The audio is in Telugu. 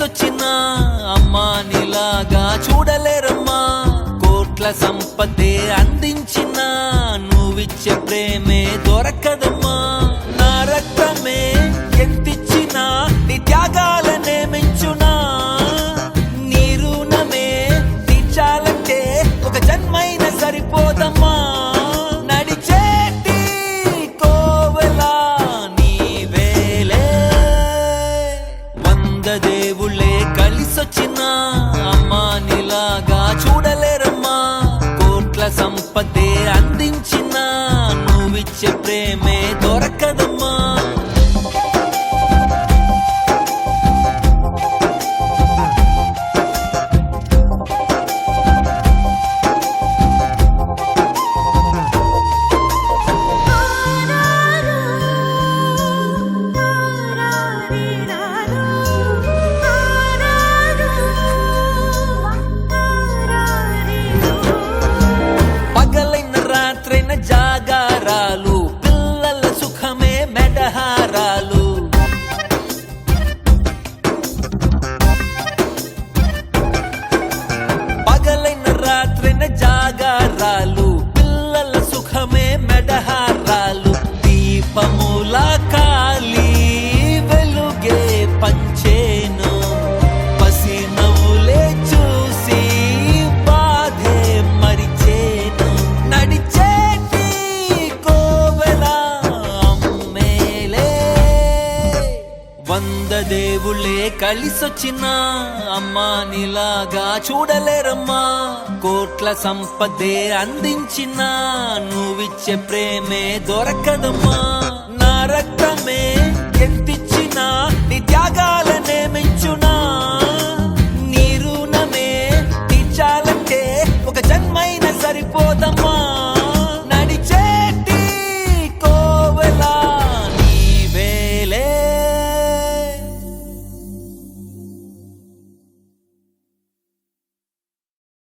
కలిసొచ్చినా అమ్మా నీలాగా చూడలేరమ్మా. కోట్ల సంపదే అందించినా నువ్విచ్చే ప్రేమే దొరకదమ్మా. నా రక్తమే ఎంతిచ్చినా నీ త్యాగాలనే మెంచునా. నీ రుణమే తీర్చాలంటే ఒక జన్మైన సరిపోదమ్మా. నడిచేటి కోవెలా నీవేలే. 100 దేవుళ్ళే కలిసొచ్చినా అమ్మా నీలాగా చూడలేరమ్మా. కోట్ల సంపదే అందించినా నువ్విచ్చే ప్రేమే దొరకదమ్మా. జాగారాలు పిల్లల సుఖమే మెడహారాలు. పగలైన రాత్రైన జాగారాలు పిల్లల సుఖమే మెడహారాలు. దీపముల కాలి వెలుగే పంచేను. పసి నవ్వులే చూసి బాధే మరిచేను. నడిచే 100 దేవుళ్ళే కలిసొచ్చినా అమ్మా నీలాగా చూడలేరమ్మా. కోట్ల సంపదే అందించినా నువ్విచ్చే ప్రేమే దొరకదమ్మా.